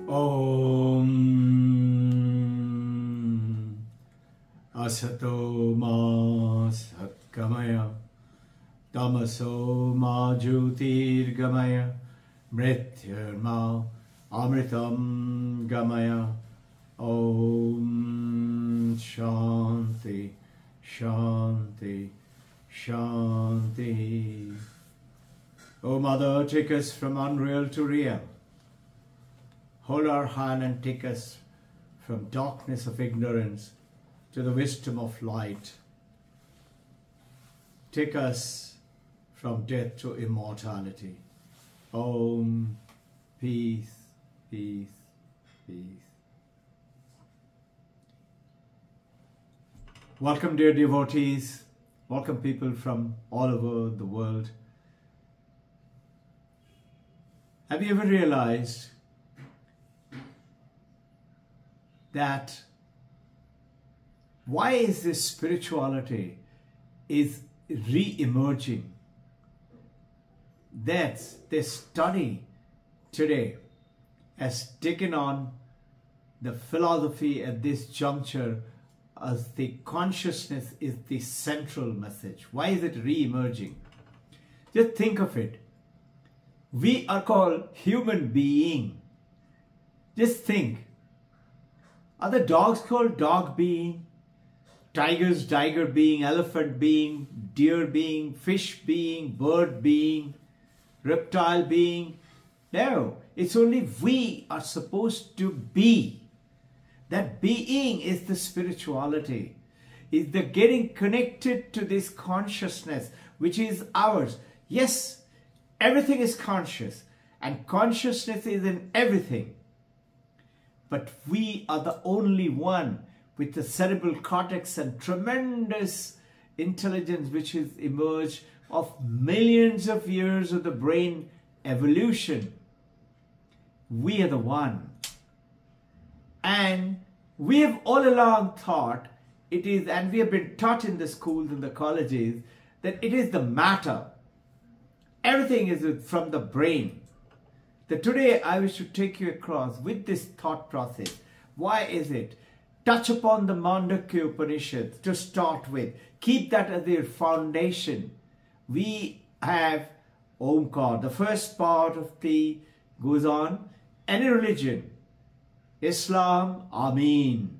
Om Asato Ma Satgamaya Tamaso Ma Jyotirgamaya Mrityurma Amritam Gamaya. Om Shanti Shanti Shanti. O Mother, take us from unreal to real. Hold our hand and take us from darkness of ignorance to the wisdom of light. Take us from death to immortality. Om, peace, peace, peace. Welcome, dear devotees. Welcome, people from all over the world. Have you ever realized that why is this spirituality is re-emerging? That this study today has taken on the philosophy at this juncture as the consciousness is the central message. Why is it re-emerging? Just think of it. We are called human being. Just think. Are the dogs called dog being? Tigers, tiger being, elephant being, deer being, fish being, bird being, reptile being? No, it's only we are supposed to be. That being is the spirituality. Is the getting connected to this consciousness which is ours. Yes, everything is conscious and consciousness is in everything. But we are the only one with the cerebral cortex and tremendous intelligence which has emerged of millions of years of the brain evolution. We are the one. And we have all along thought it is, and we have been taught in the schools and the colleges, that it is the matter. Everything is from the brain. That today I wish to take you across with this thought process. Why is it? Touch upon the Mandukya Upanishads to start with. Keep that as your foundation. We have Omkar. The first part of the goes on. Any religion. Islam, Ameen.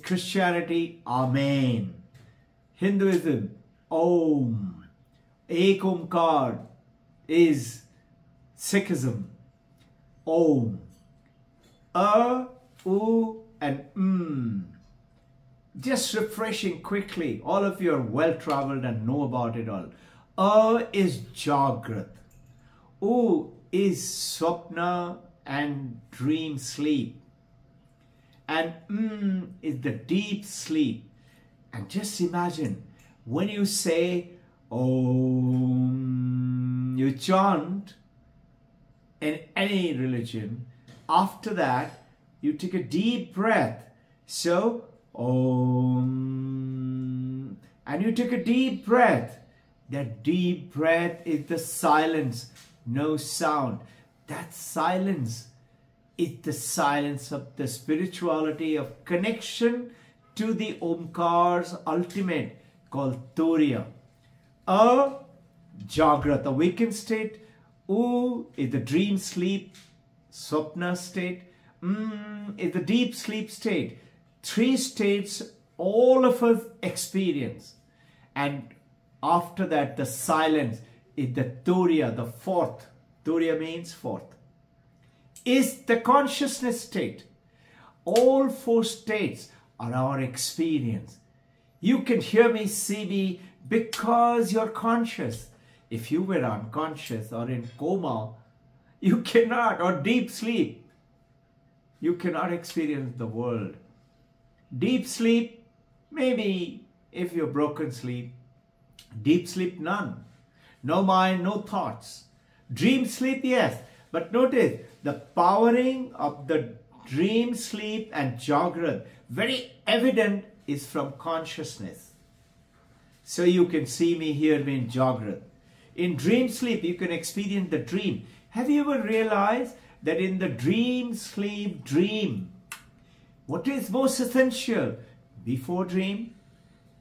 Christianity, Amen. Hinduism, Om. Ek Omkar is Sikhism, Om. U, and Just refreshing quickly. All of you are well traveled and know about it all. Is Jagrat. U is Swapna and dream sleep. And is the deep sleep. And just imagine when you say Om, you chant in any religion, after that you take a deep breath. So Om, and you take a deep breath. That deep breath is the silence, no sound. That silence is the silence of the spirituality of connection to the Omkar's ultimate called Turiya. Jagrat, awakened state. U is the dream sleep, Swapna state. Is the deep sleep state. Three states all of us experience. And after that, the silence is the Turiya, the fourth. Turiya means fourth. Is the consciousness state. All four states are our experience. You can hear me, see me, because you're conscious. If you were unconscious or in coma, you cannot, or deep sleep, you cannot experience the world. Deep sleep, maybe if you're broken sleep. Deep sleep, none. No mind, no thoughts. Dream sleep, yes. But notice, the powering of the dream sleep and Jagrat, very evident, is from consciousness. So you can see me, hear me in Jagrat. In dream sleep, you can experience the dream. Have you ever realized that in the dream, sleep, dream, what is most essential? Before dream,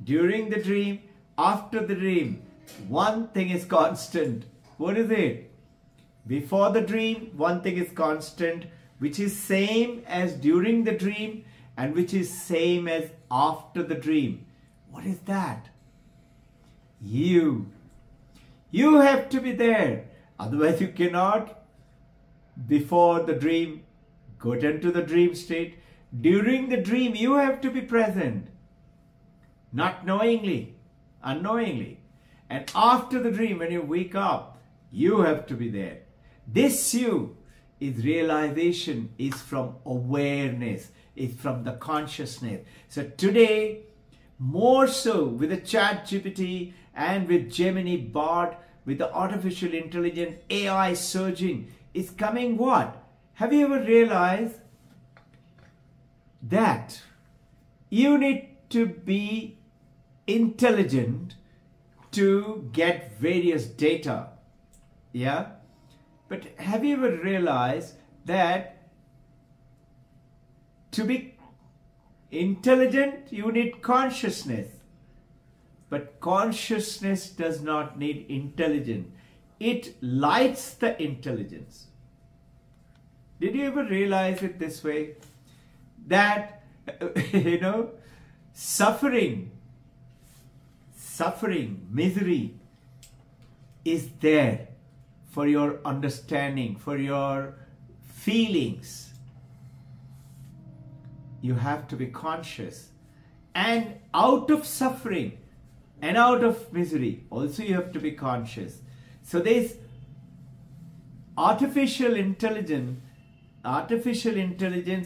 during the dream, after the dream, one thing is constant. What is it? Before the dream, one thing is constant, which is same as during the dream and which is same as after the dream. What is that? You. You have to be there. Otherwise you cannot. Before the dream, go into the dream state. During the dream, you have to be present. Not knowingly, unknowingly. And after the dream, when you wake up, you have to be there. This you is realization, is from awareness, is from the consciousness. So today, more so with the Chat GPT and with Gemini Bard, with the artificial intelligence, AI surging, is coming what? Have you ever realized that you need to be intelligent to get various data? Yeah? But have you ever realized that to be intelligent, you need consciousness? But consciousness does not need intelligence. It lights the intelligence. Did you ever realize it this way? That, suffering, misery is there for your understanding, for your feelings. You have to be conscious. And out of suffering and out of misery, also you have to be conscious. So this artificial intelligence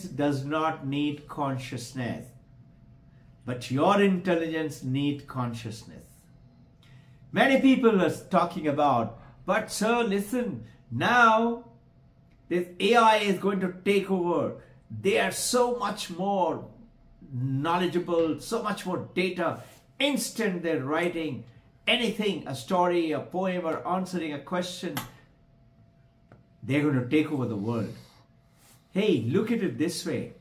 does not need consciousness. But your intelligence needs consciousness. Many people are talking about, but sir, listen, now this AI is going to take over. They are so much more knowledgeable, so much more data. Instant they're writing anything, a story, a poem, or answering a question. They're going to take over the world. Hey, look at it this way.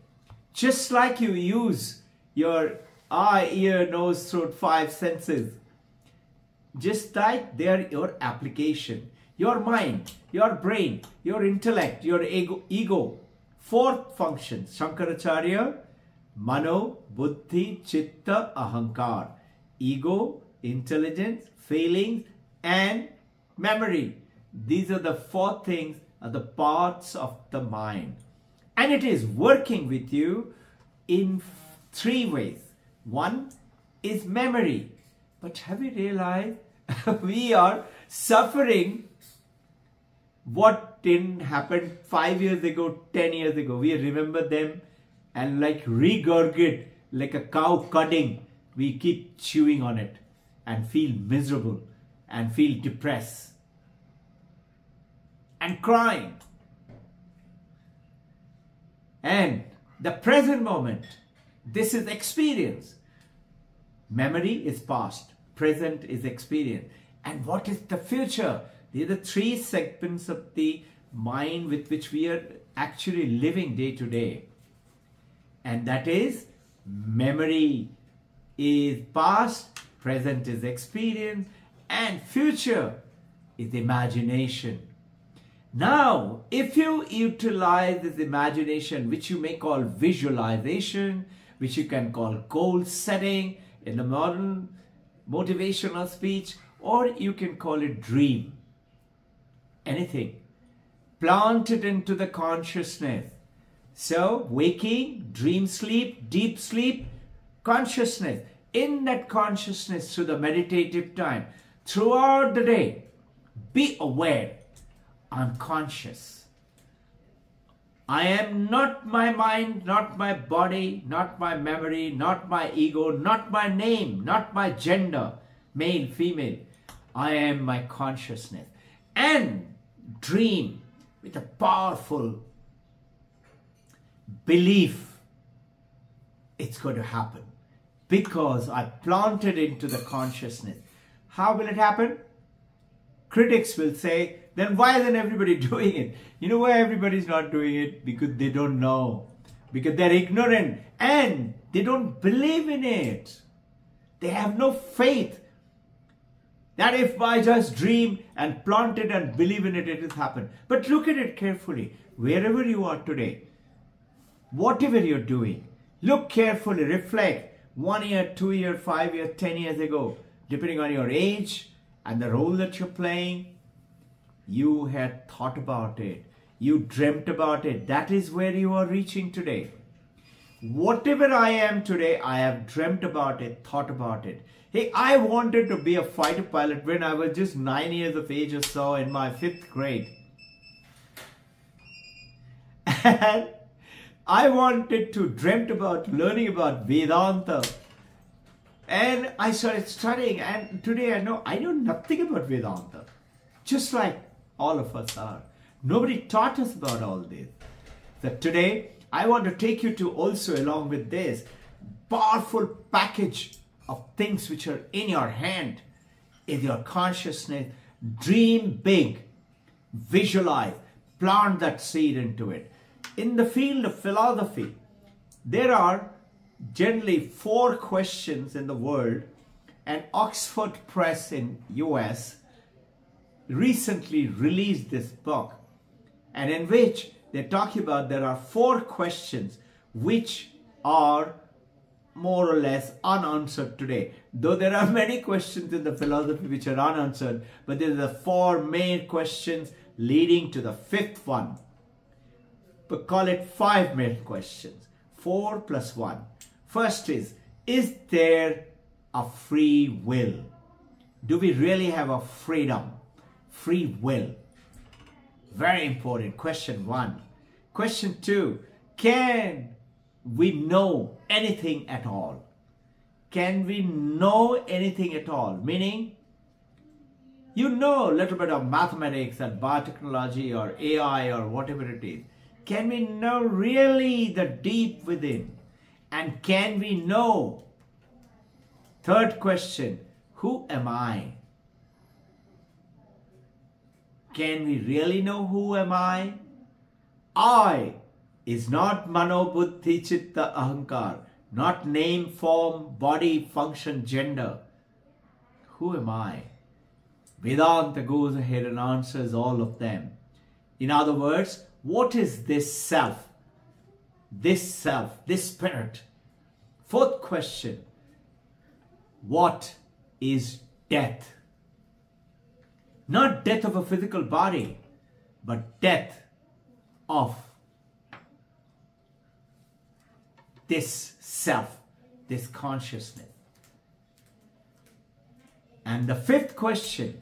Just like you use your eye, ear, nose, throat, 5 senses, just like they are your application, your mind, your brain, your intellect, your ego. 4 functions, Shankaracharya, Mano, Buddhi, Chitta, Ahankar. Ego, intelligence, feelings, and memory. These are the 4 things, are the parts of the mind. And it is working with you in 3 ways. One is memory. But have you realized we are suffering what didn't happen 5 years ago, 10 years ago? We remember them and like regurgitate, like a cow cutting. We keep chewing on it and feel miserable and feel depressed and crying. And the present moment, this is experience. Memory is past, present is experience. And what is the future? These are the 3 segments of the mind with which we are actually living day to day. And that is, memory is past, present is experience, and future is imagination. Now, if you utilize this imagination, which you may call visualization, which you can call goal setting in the modern motivational speech, or you can call it dream, anything, plant it into the consciousness. So, waking, dream sleep, deep sleep, consciousness. In that consciousness, through the meditative time, throughout the day, be aware. I'm conscious. I am not my mind, not my body, not my memory, not my ego, not my name, not my gender, male, female. I am my consciousness. And dream with a powerful belief it's going to happen because I planted into the consciousness. How will it happen? critics will say, then why isn't everybody doing it? You know why everybody's not doing it? Because they don't know. Because they're ignorant and they don't believe in it. They have no faith that if I just dream and plant it and believe in it, it will happen. But look at it carefully. Wherever you are today, whatever you're doing, look carefully, reflect 1 year, 2 year, 5 years, 10 years ago, depending on your age and the role that you're playing, you had thought about it. You dreamt about it. That is where you are reaching today. Whatever I am today, I have dreamt about it, thought about it. Hey, I wanted to be a fighter pilot when I was just 9 years of age or so in my 5th grade. And I wanted to dreamt about learning about Vedanta. And I started studying, and today I know nothing about Vedanta. Just like all of us are. Nobody taught us about all this. So today, I want to take you to also, along with this, powerful package of things which are in your hand, in your consciousness. Dream big, visualize, plant that seed into it. In the field of philosophy, there are generally 4 questions in the world, and Oxford Press in US recently released this book, and in which they talk about there are 4 questions which are more or less unanswered today. Though there are many questions in the philosophy which are unanswered, but there are the 4 main questions leading to the 5th one. But call it 5 main questions. 4 plus 1. First is there a free will? Do we really have a freedom? Free will. Very important. Question 1. Question 2. Can we know anything at all? Can we know anything at all? Meaning, you know a little bit of mathematics and biotechnology or AI or whatever it is. Can we know really the deep within? And can we know? Third question, who am I? Can we really know who am I? I is not mano, buddhi, chitta, ahankar, not name, form, body, function, gender. Who am I? Vedanta goes ahead and answers all of them. In other words, what is this self? This self, this spirit. Fourth question, what is death? Not death of a physical body, but death of this self, this consciousness. And the 5th question,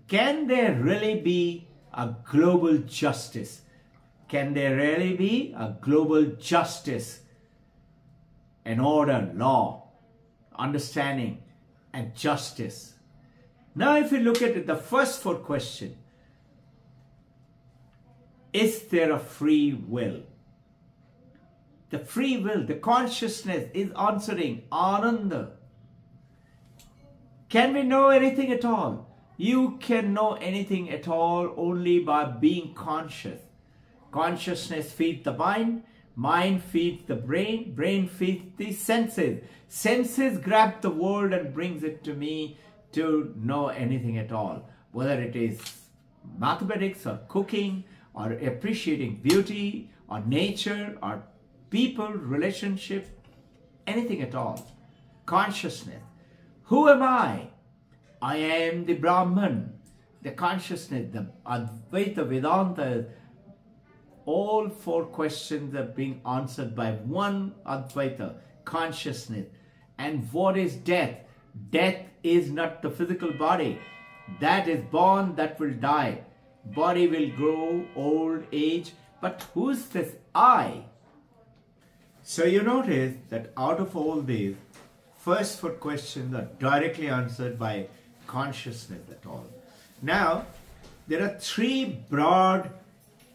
can there really be a global justice? Can there really be a global justice, an order, law, understanding, and justice? Now, if you look at it, the first 4 questions, is there a free will? The free will, the consciousness is answering Ananda. Can we know anything at all? You can know anything at all only by being conscious. Consciousness feeds the mind, mind feeds the brain, brain feeds the senses. Senses grab the world and brings it to me to know anything at all. Whether it is mathematics or cooking or appreciating beauty or nature or people, relationship, anything at all. Consciousness. Who am I? I am the Brahman, the consciousness, the Advaita Vedanta. All 4 questions are being answered by one Advaita, consciousness. And what is death? Death is not the physical body. That is born, that will die. Body will grow, old, age. But who's this I? So you notice that out of all these, first 4 questions are directly answered by consciousness at all. Now, there are 3 broad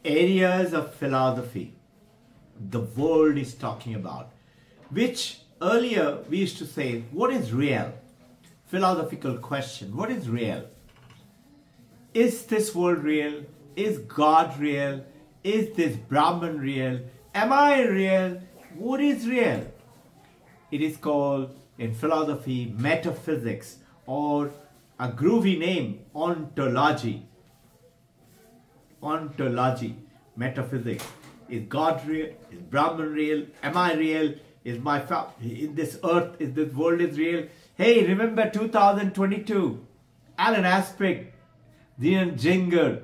areas of philosophy the world is talking about, which earlier we used to say, what is real? Philosophical question, what is real? Is this world real? Is God real? Is this Brahman real? Am I real? What is real? It is called in philosophy metaphysics, or a groovy name, ontology. Ontology, metaphysics. Is God real? Is Brahman real? Am I real? Is in this earth, is this world is real? Hey, remember 2022, Alan Aspect, Dean Jinger,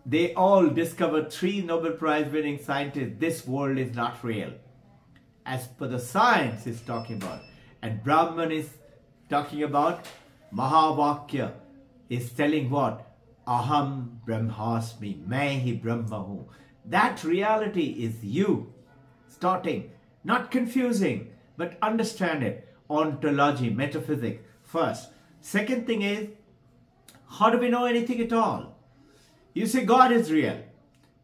they all discovered 3 Nobel Prize winning scientists. This world is not real, as per the science is talking about. And Brahman is talking about Mahavakya, is telling what? Aham Brahmasmi, Main hi Brahma hu. That reality is you. Starting, not confusing, but understand it. Ontology, metaphysics, first. Second thing is, how do we know anything at all? You say God is real.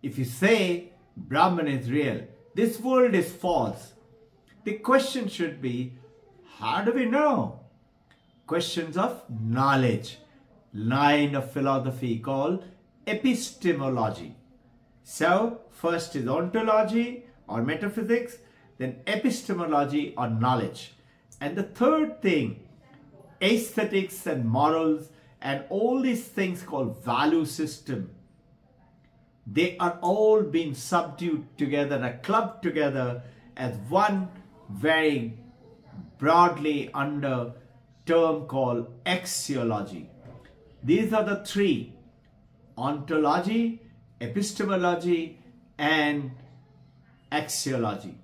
If you say Brahman is real, this world is false. The question should be, how do we know? Questions of knowledge. Line of philosophy called epistemology. So, first is ontology or metaphysics, then epistemology or knowledge. And the third thing, aesthetics and morals and all these things called value system. They are all being subdued together, are clubbed together as one very broadly under term called axiology. These are the 3: ontology, epistemology, and axiology.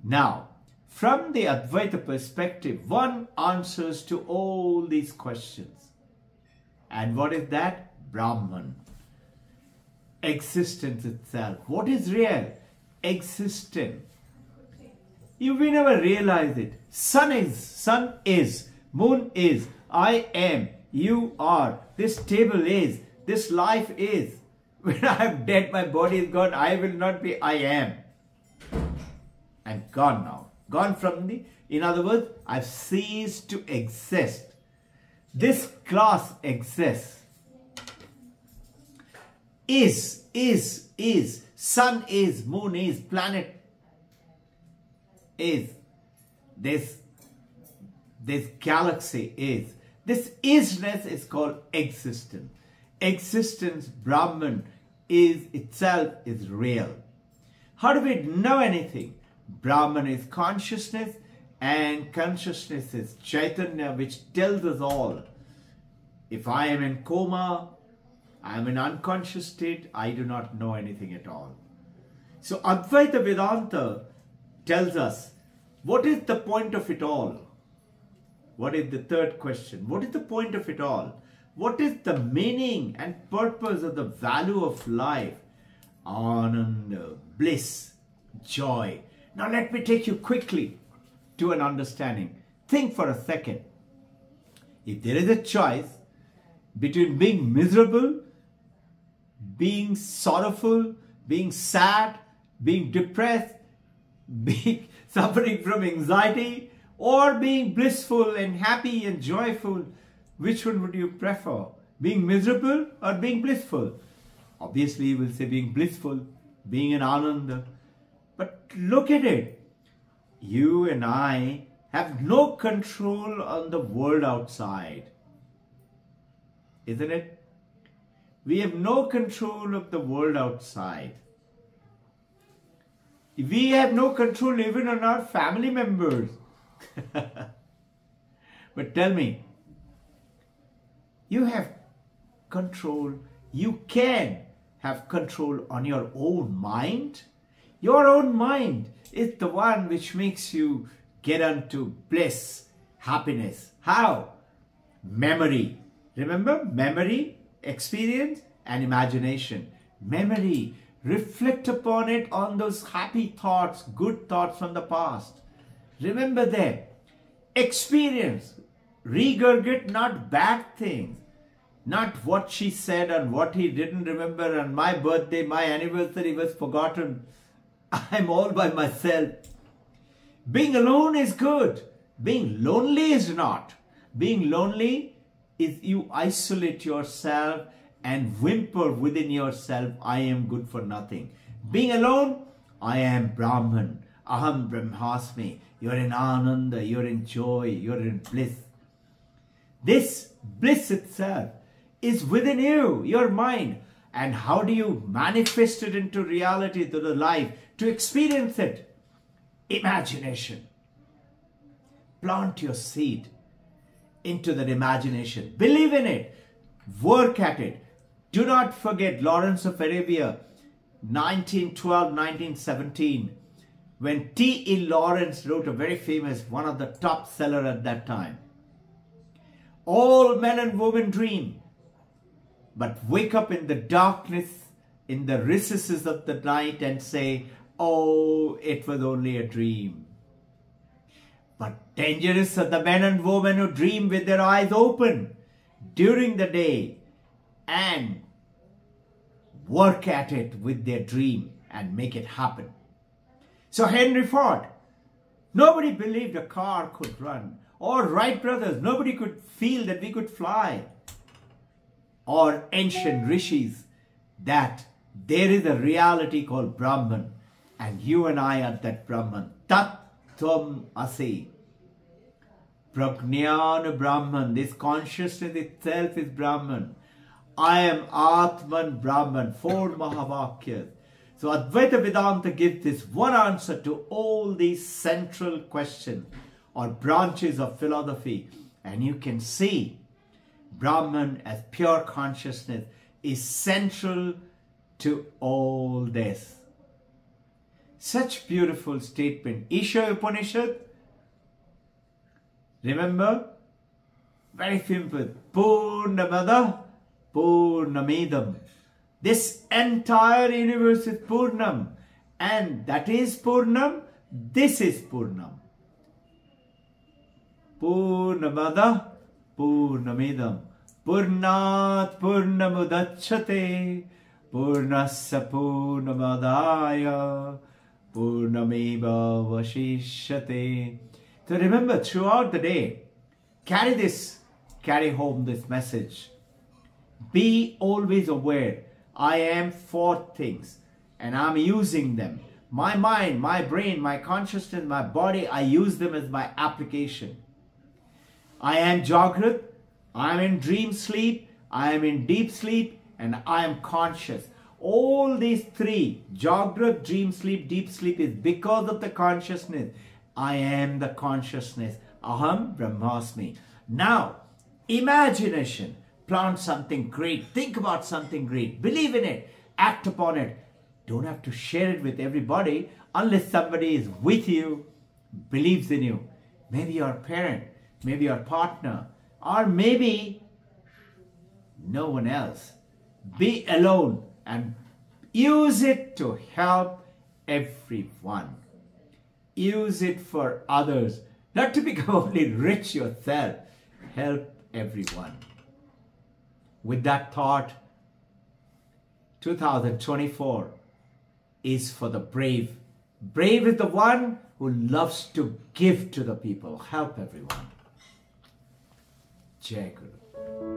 Now, from the Advaita perspective, one answers to all these questions. And what is that? Brahman. Existence itself. What is real? Existence. We never realize it. Sun is, moon is, I am, you are, this table is, this life is. When I am dead, my body is gone, I will not be I am. I'm gone now. Gone from in other words, I've ceased to exist. This class exists. Is. Sun is, moon is, planet is. This galaxy is. This isness is called existence. Existence, Brahman, is itself is real. How do we know anything? Brahman is consciousness, and consciousness is Chaitanya, which tells us all. If I am in coma, I am in unconscious state, I do not know anything at all. So Advaita Vedanta tells us, what is the point of it all? What is the third question? What is the point of it all? What is the meaning and purpose of the value of life? Ananda, bliss, joy. Now let me take you quickly to an understanding. Think for a second. If there is a choice between being miserable, being sorrowful, being sad, being depressed, being suffering from anxiety, or being blissful and happy and joyful, which one would you prefer? Being miserable or being blissful? Obviously, you will say being blissful, being in Ananda. But look at it. You and I have no control on the world outside. Isn't it? We have no control of the world outside. We have no control even on our family members. But tell me, you have control, you can have control on your own mind. Your own mind is the one which makes you get unto bliss, happiness. How? Memory. Remember, memory, experience, and imagination. Memory. Reflect upon it, on those happy thoughts, good thoughts from the past. Remember them. Experience. Regurgite not bad things. Not what she said and what he didn't remember, and my birthday, my anniversary was forgotten. I'm all by myself. Being alone is good. Being lonely is not. Being lonely is you isolate yourself and whimper within yourself, I am good for nothing. Being alone, I am Brahman. Aham Brahmasmi. You're in Ananda, you're in joy, you're in bliss. This bliss itself is within you, your mind. And how do you manifest it into reality, to the life, to experience it? Imagination. Plant your seed into that imagination. Believe in it. Work at it. Do not forget Lawrence of Arabia, 1912, 1917, when T.E. Lawrence wrote a very famous, one of the top seller at that time. All men and women dream, but wake up in the darkness, in the recesses of the night and say, oh, it was only a dream. But dangerous are the men and women who dream with their eyes open during the day and work at it with their dream and make it happen. So Henry Ford, nobody believed a car could run. Or Wright brothers, nobody could feel that we could fly. Or ancient rishis, that there is a reality called Brahman. And you and I are that Brahman. Tat Tvam Asi. Prajnana Brahman. This consciousness itself is Brahman. I am Atman Brahman. 4 Mahavakyas. So Advaita Vedanta gives this one answer to all these central questions or branches of philosophy. And you can see Brahman as pure consciousness is central to all this. Such beautiful statement. Isha Upanishad. Remember? Very simple. Purnamada Purnamidam. This entire universe is Purnam. And that is Purnam. This is Purnam. Purnamada Purnamidam. Purnat Purnamudachyate. Purnasya Purnamadaya. Purnameva Vashishyate. So remember, throughout the day, carry home this message. Be always aware. I am 4 things and I'm using them. My mind, my brain, my consciousness, my body, I use them as my application. I am Jagrat, I am in dream sleep, I am in deep sleep, and I am conscious. All these 3, Jagrat, dream sleep, deep sleep, is because of the consciousness. I am the consciousness. Aham Brahmasmi. Now, imagination. Plant something great. Think about something great. Believe in it. Act upon it. Don't have to share it with everybody unless somebody is with you, believes in you. Maybe your parent, maybe your partner, or maybe no one else. Be alone and use it to help everyone. Use it for others. Not to become only rich yourself. Help everyone. With that thought, 2024 is for the brave. Brave is the one who loves to give to the people. Help everyone. Jai Guru.